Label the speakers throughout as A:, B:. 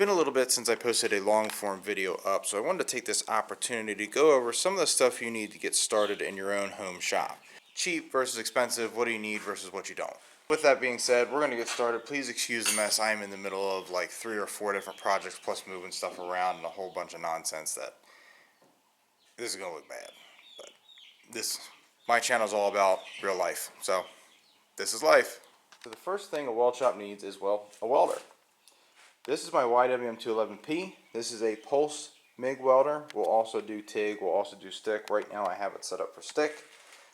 A: Been a little bit since I posted a long form video up, so I wanted to take this opportunity to go over some of the stuff you need to get started in your own home shop. Cheap versus expensive, what do you need versus what you don't. With that being said, we're going to get started. Please excuse the mess. I'm in the middle of like 3 or 4 different projects plus moving stuff around and a whole bunch of nonsense that this is going to look bad. But my channel is all about real life, so this is life. So the first thing a weld shop needs is, well, a welder. This is my YWM211P. This is a pulse MIG welder. We'll also do TIG, we'll also do stick. Right now I have it set up for stick.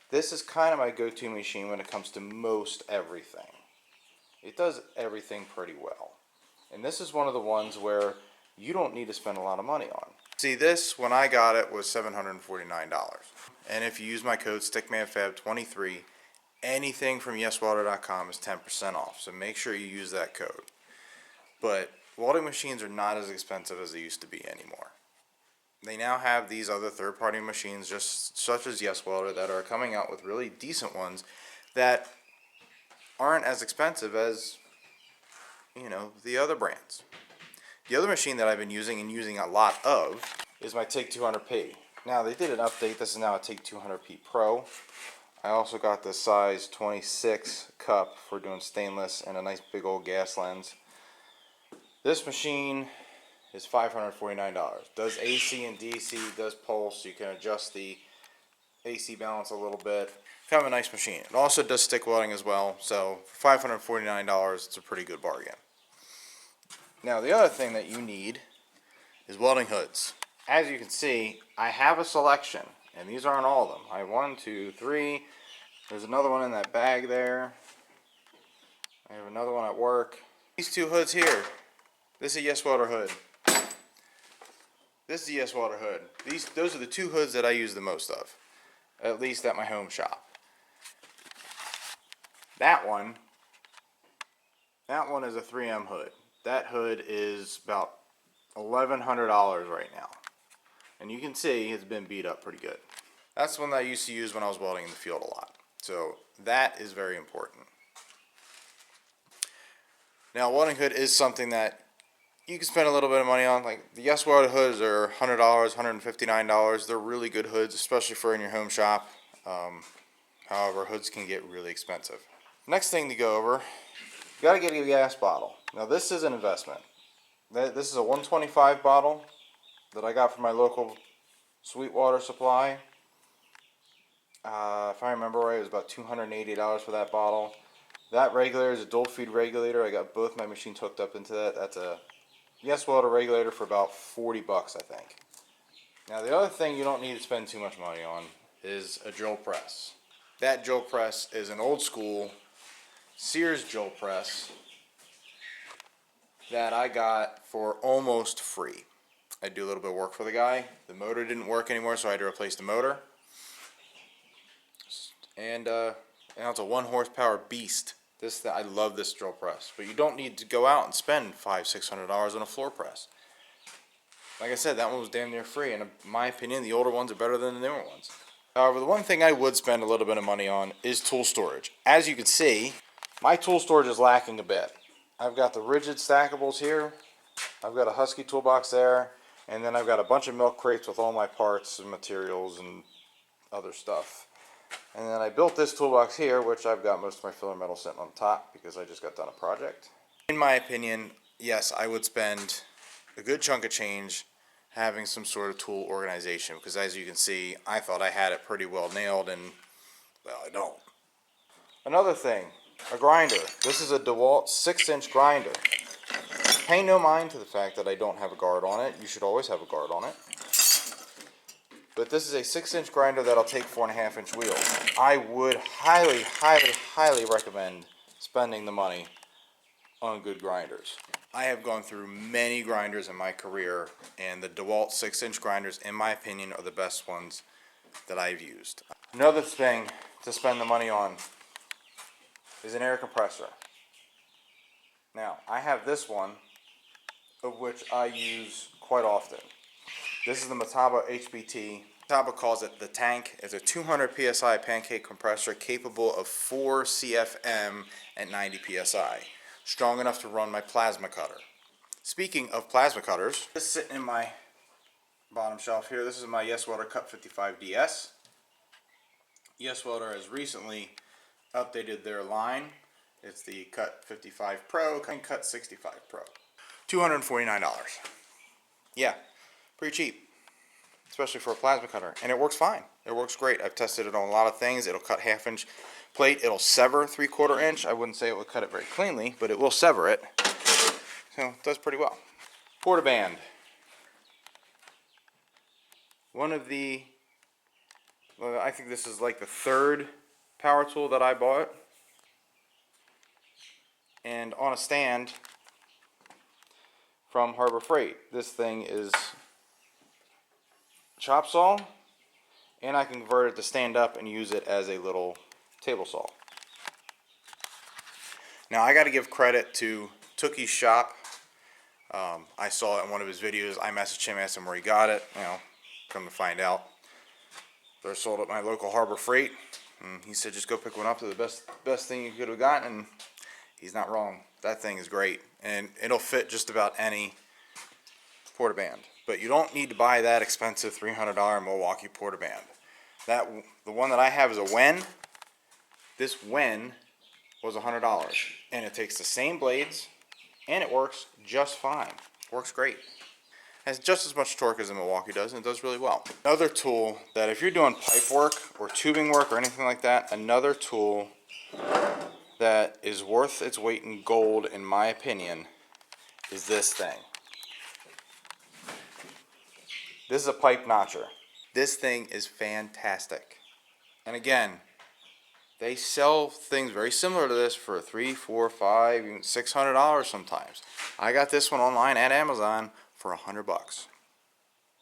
A: This is kind of my go-to machine when it comes to most everything. It does everything pretty well. And this is one of the ones where you don't need to spend a lot of money on. See, this, when I got it, was $749. And if you use my code StickmanFab23, anything from yeswelder.com is 10% off. So make sure you use that code. But welding machines are not as expensive as they used to be anymore. They now have these other third-party machines, just such as YesWelder, that are coming out with really decent ones that aren't as expensive as, you know, the other brands. The other machine that I've been using and using a lot of is my TIG 200P. Now they did an update. This is now a TIG 200P Pro. I also got the size 26 cup for doing stainless and a nice big old gas lens. This machine is $549. Does AC and DC, does pulse. You can adjust the AC balance a little bit. Kind of a nice machine. It also does stick welding as well, so for $549 it's a pretty good bargain. Now the other thing that you need is welding hoods. As you can see, I have a selection, and these aren't all of them. I have 1, 2, 3. There's another one in that bag there. I have another one at work. These two hoods here. This is a YesWelder hood. This is a YesWelder hood. Those are the two hoods that I use the most of, at least at my home shop. That one is a 3M hood. That hood is about $1,100 right now. And you can see it's been beat up pretty good. That's the one that I used to use when I was welding in the field a lot. So that is very important. Now, a welding hood is something that you can spend a little bit of money on. Like the YesWelder hoods are $100, $159. They're really good hoods, especially for in your home shop. However, hoods can get really expensive. Next thing to go over, you got to get a gas bottle. Now this is an investment. This is a 125 bottle that I got from my local Sweetwater supply. If I remember right, it was about $280 for that bottle. That regulator is a dual feed regulator. I got both my machines hooked up into that. That's a YesWelder regulator for about 40 bucks, I think. Now the other thing you don't need to spend too much money on is a drill press. That drill press is an old school Sears drill press that I got for almost free. I do a little bit of work for the guy. The motor didn't work anymore, so I had to replace the motor. And now it's a 1 horsepower beast. I love this drill press, but you don't need to go out and spend $500–600 on a floor press. Like I said, that one was damn near free, and in my opinion, the older ones are better than the newer ones. However, the one thing I would spend a little bit of money on is tool storage. As you can see, my tool storage is lacking a bit. I've got the rigid stackables here. I've got a Husky toolbox there, and then I've got a bunch of milk crates with all my parts and materials and other stuff. And then I built this toolbox here, which I've got most of my filler metal sitting on top because I just got done a project. In my opinion, yes, I would spend a good chunk of change having some sort of tool organization, because as you can see, I thought I had it pretty well nailed, and well, I don't. Another thing, a grinder. This is a DeWalt 6-inch grinder. Pay no mind to the fact that I don't have a guard on it. You should always have a guard on it. But this is a 6-inch grinder that'll take 4.5-inch wheels. I would highly, highly, highly recommend spending the money on good grinders. I have gone through many grinders in my career, and the DeWalt 6-inch grinders, in my opinion, are the best ones that I've used. Another thing to spend the money on is an air compressor. Now, I have this one, of which I use quite often. This is the Mataba HBT. Mataba calls it the tank. It's a 200 psi pancake compressor capable of 4 CFM at 90 psi. Strong enough to run my plasma cutter. Speaking of plasma cutters, this is sitting in my bottom shelf here. This is my Yes Welder Cut 55 DS. Yes Welder has recently updated their line. It's the Cut 55 Pro and Cut 65 Pro. $249. Yeah, pretty cheap, especially for a plasma cutter. And it works fine. It works great. I've tested it on a lot of things. It'll cut 1/2 inch plate. It'll sever 3/4 inch. I wouldn't say it would cut it very cleanly, but it will sever it. So it does pretty well. Portaband. One of the, well, I think this is like the 3rd power tool that I bought. And on a stand from Harbor Freight. This thing is chop saw, and I can convert it to stand up and use it as a little table saw. Now I got to give credit to Tookie's shop. I saw it in one of his videos. I messaged him, asked him where he got it. You know, come to find out, they're sold at my local Harbor Freight. And he said just go pick one up. They're the best thing you could have gotten, and he's not wrong. That thing is great, and it'll fit just about any Portaband. But you don't need to buy that expensive $300 Milwaukee Portaband. The one that I have is a Wen. This Wen was $100, and it takes the same blades, and it works just fine. Works great. Has just as much torque as the Milwaukee does, and it does really well. Another tool that if you're doing pipe work or tubing work or anything like that, another tool that is worth its weight in gold, in my opinion, is this thing. This is a pipe notcher. This thing is fantastic. And again, they sell things very similar to this for $300, $400, $500, even $600 sometimes. I got this one online at Amazon for $100,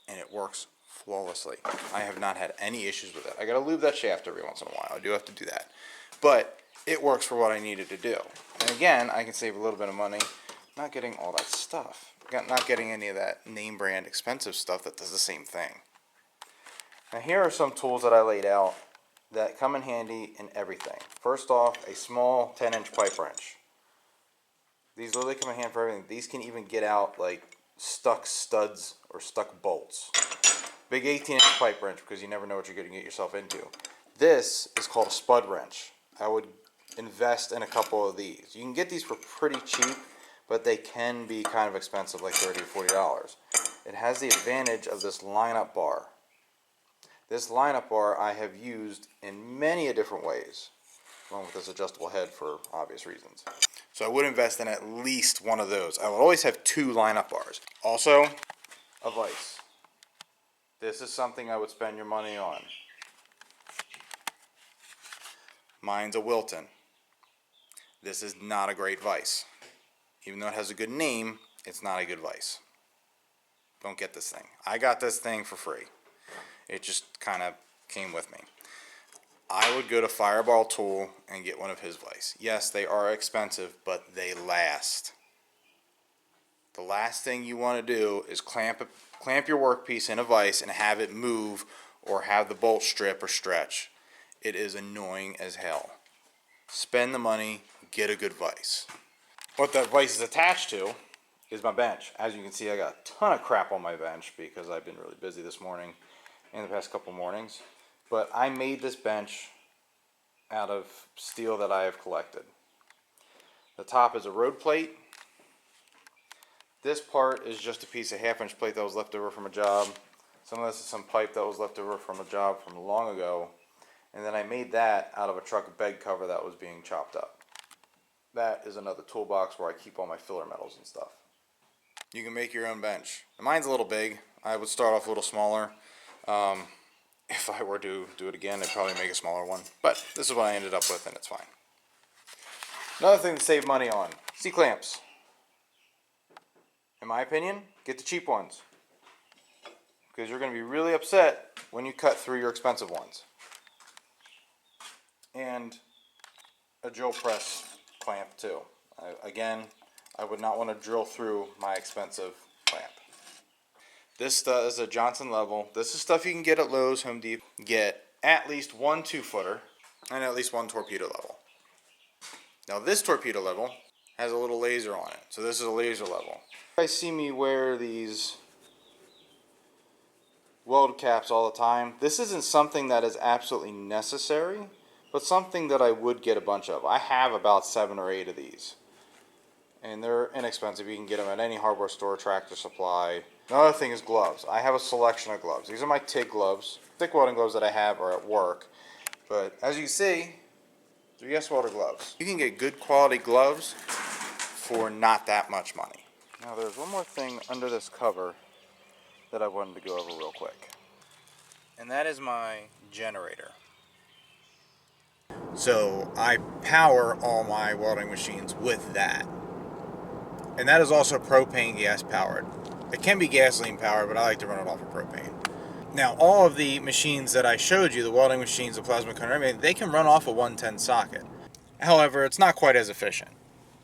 A: and it works flawlessly. I have not had any issues with it. I gotta lube that shaft every once in a while. I do have to do that, but it works for what I needed to do. And again, I can save a little bit of money not getting all that stuff. Not getting any of that name brand expensive stuff that does the same thing. Now here are some tools that I laid out that come in handy in everything. First off, a small 10-inch pipe wrench. These literally come in handy for everything. These can even get out like stuck studs or stuck bolts. Big 18-inch pipe wrench, because you never know what you're going to get yourself into. This is called a spud wrench. I would invest in a couple of these. You can get these for pretty cheap, but they can be kind of expensive, like $30 or $40. It has the advantage of this line-up bar. This line-up bar I have used in many different ways, along with this adjustable head for obvious reasons. So I would invest in at least one of those. I would always have 2 line-up bars. Also, a vise. This is something I would spend your money on. Mine's a Wilton. This is not a great vise. Even though it has a good name, it's not a good vise. Don't get this thing. I got this thing for free. It just kind of came with me. I would go to Fireball Tool and get one of his vise. Yes, they are expensive, but they last. The last thing you want to do is clamp your workpiece in a vise and have it move or have the bolt strip or stretch. It is annoying as hell. Spend the money, get a good vise. What that vise is attached to is my bench. As you can see, I got a ton of crap on my bench because I've been really busy this morning and the past couple mornings. But I made this bench out of steel that I have collected. The top is a road plate. This part is just a piece of 1/2-inch plate that was left over from a job. Some of this is some pipe that was left over from a job from long ago. And then I made that out of a truck bed cover that was being chopped up. That is another toolbox where I keep all my filler metals and stuff. You can make your own bench. Mine's a little big. I would start off a little smaller. If I were to do it again, I'd probably make a smaller one. But this is what I ended up with, and it's fine. Another thing to save money on, C-clamps. In my opinion, get the cheap ones, because you're going to be really upset when you cut through your expensive ones. And a drill press clamp too. Again, I would not want to drill through my expensive clamp. This is a Johnson level. This is stuff you can get at Lowe's, Home Depot. Get at least 1 2-footer and at least 1 torpedo level. Now this torpedo level has a little laser on it. So this is a laser level. You guys see me wear these weld caps all the time. This isn't something that is absolutely necessary, but something that I would get a bunch of. I have about 7 or 8 of these. And they're inexpensive. You can get them at any hardware store, Tractor Supply. Another thing is gloves. I have a selection of gloves. These are my TIG gloves. Thick welding gloves that I have are at work. But as you can see, they're yes welder gloves. You can get good quality gloves for not that much money. Now there's one more thing under this cover that I wanted to go over real quick. And that is my generator. So I power all my welding machines with that. And that is also propane gas powered. It can be gasoline powered, but I like to run it off of propane. Now, all of the machines that I showed you, the welding machines, the plasma cutter, everything, they can run off a 110 socket. However, it's not quite as efficient.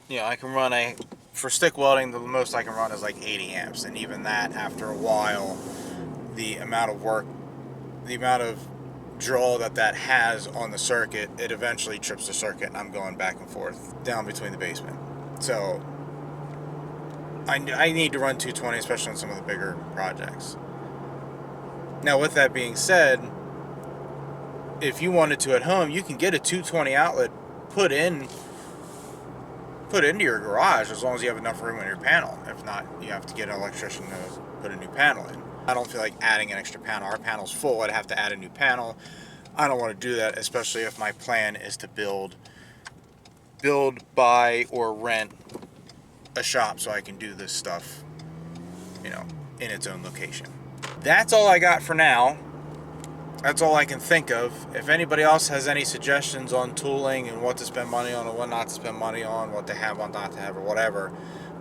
A: You know, I can run for stick welding, the most I can run is like 80 amps. And even that, after a while, the amount of work, the amount of draw that has on the circuit, it eventually trips the circuit, and I'm going back and forth down between the basement. So I need to run 220, especially on some of the bigger projects. Now, with that being said, if you wanted to at home, you can get a 220 outlet put into your garage as long as you have enough room in your panel. If not, you have to get an electrician to put a new panel in. I don't feel like adding an extra panel. Our panel's full. I'd have to add a new panel. I don't want to do that, especially if my plan is to build, buy, or rent a shop so I can do this stuff, you know, in its own location. That's all I got for now. That's all I can think of. If anybody else has any suggestions on tooling and what to spend money on and what not to spend money on, what to have, what not to have, or whatever,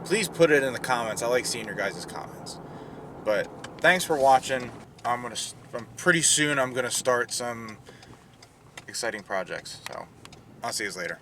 A: please put it in the comments. I like seeing your guys' comments. But thanks for watching. Pretty soon I'm gonna start some exciting projects. So I'll see you later.